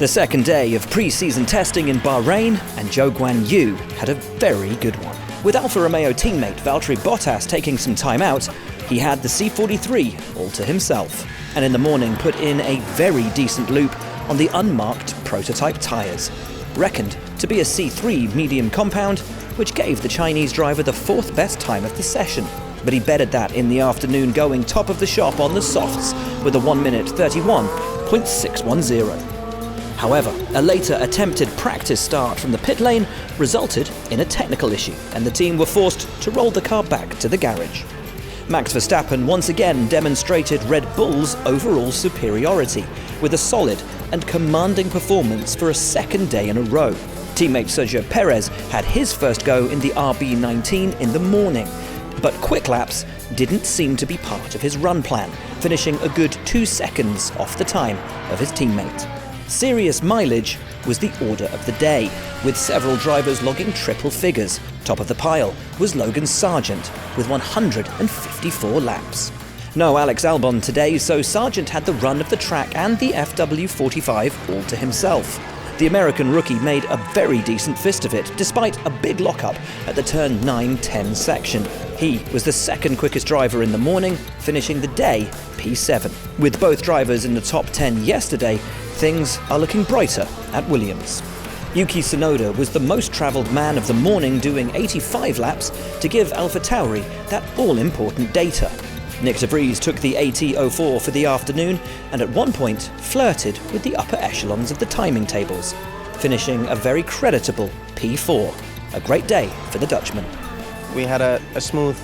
The second day of pre-season testing in Bahrain, and Zhou Guanyu had a very good one. With Alfa Romeo teammate Valtteri Bottas taking some time out, he had the C43 all to himself, and in the morning put in a very decent loop on the unmarked prototype tyres, reckoned to be a C3 medium compound, which gave the Chinese driver the fourth best time of the session. But he bettered that in the afternoon, going top of the shop on the softs with a 1 minute 31.610. However, a later attempted practice start from the pit lane resulted in a technical issue, and the team were forced to roll the car back to the garage. Max Verstappen once again demonstrated Red Bull's overall superiority with a solid and commanding performance for a second day in a row. Teammate Sergio Perez had his first go in the RB19 in the morning, but quick laps didn't seem to be part of his run plan, finishing a good 2 seconds off the time of his teammate. Serious mileage was the order of the day, with several drivers logging triple figures. Top of the pile was Logan Sargent with 154 laps. No Alex Albon today, so Sargent had the run of the track and the FW45 all to himself. The American rookie made a very decent fist of it, despite a big lockup at the turn 9-10 section. He was the second quickest driver in the morning, finishing the day P7. With both drivers in the top 10 yesterday, things are looking brighter at Williams. Yuki Tsunoda was the most travelled man of the morning, doing 85 laps to give AlphaTauri that all-important data. Nick de Vries took the AT04 for the afternoon and at one point flirted with the upper echelons of the timing tables, finishing a very creditable P4. A great day for the Dutchman. We had a smooth,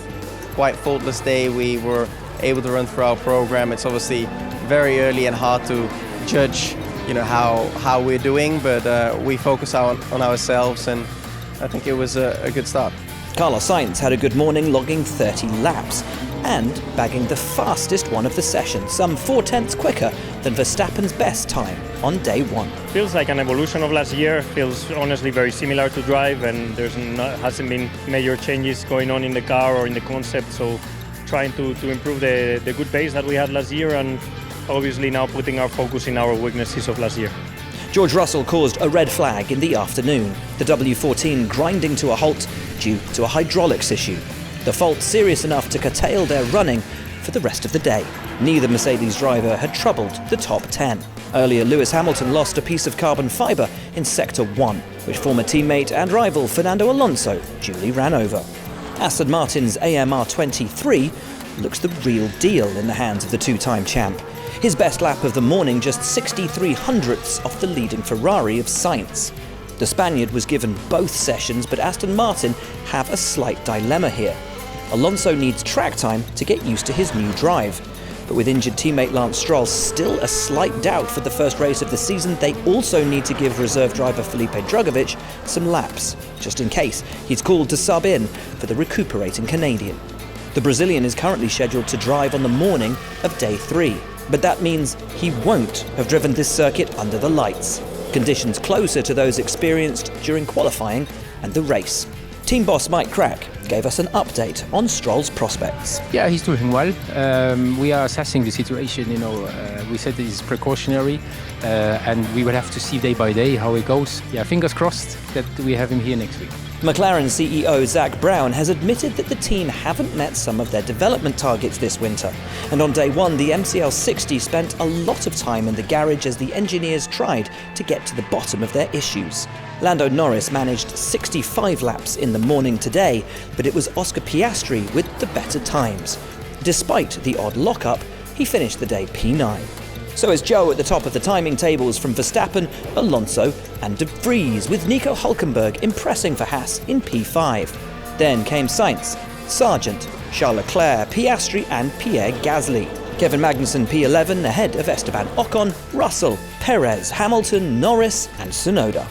quite faultless day. We were able to run through our program. It's obviously very early and hard to judge how we're doing, but we focus on ourselves, and I think it was a good start. Carlos Sainz had a good morning, logging 30 laps and bagging the fastest one of the session, some 4/10 quicker than Verstappen's best time on day one. Feels like an evolution of last year, feels honestly very similar to drive, and hasn't been major changes going on in the car or in the concept, so trying to improve the good pace that we had last year, and obviously now putting our focus in our weaknesses of last year. George Russell caused a red flag in the afternoon, the W14 grinding to a halt due to a hydraulics issue. The fault serious enough to curtail their running for the rest of the day. Neither Mercedes driver had troubled the top 10. Earlier, Lewis Hamilton lost a piece of carbon fibre in Sector 1, which former teammate and rival Fernando Alonso duly ran over. Aston Martin's AMR23 looks the real deal in the hands of the two-time champ. His best lap of the morning, just 63 hundredths off the leading Ferrari of Sainz. The Spaniard was given both sessions, but Aston Martin have a slight dilemma here. Alonso needs track time to get used to his new drive. But with injured teammate Lance Stroll still a slight doubt for the first race of the season, they also need to give reserve driver Felipe Drugovich some laps, just in case he's called to sub in for the recuperating Canadian. The Brazilian is currently scheduled to drive on the morning of day 3, but that means he won't have driven this circuit under the lights. Conditions closer to those experienced during qualifying and the race. Team boss Mike Crack gave us an update on Stroll's prospects. Yeah, he's doing well. We are assessing the situation. We said it's precautionary, and we will have to see day by day how it goes. Yeah, fingers crossed that we have him here next week. McLaren CEO Zak Brown has admitted that the team haven't met some of their development targets this winter. And on day 1, the MCL60 spent a lot of time in the garage as the engineers tried to get to the bottom of their issues. Lando Norris managed 65 laps in the morning today, but it was Oscar Piastri with the better times. Despite the odd lockup, he finished the day P9. So is Joe at the top of the timing tables from Verstappen, Alonso and de Vries, with Nico Hülkenberg impressing for Haas in P5. Then came Sainz, Sargent, Charles Leclerc, Piastri and Pierre Gasly. Kevin Magnussen P11 ahead of Esteban Ocon, Russell, Perez, Hamilton, Norris and Tsunoda.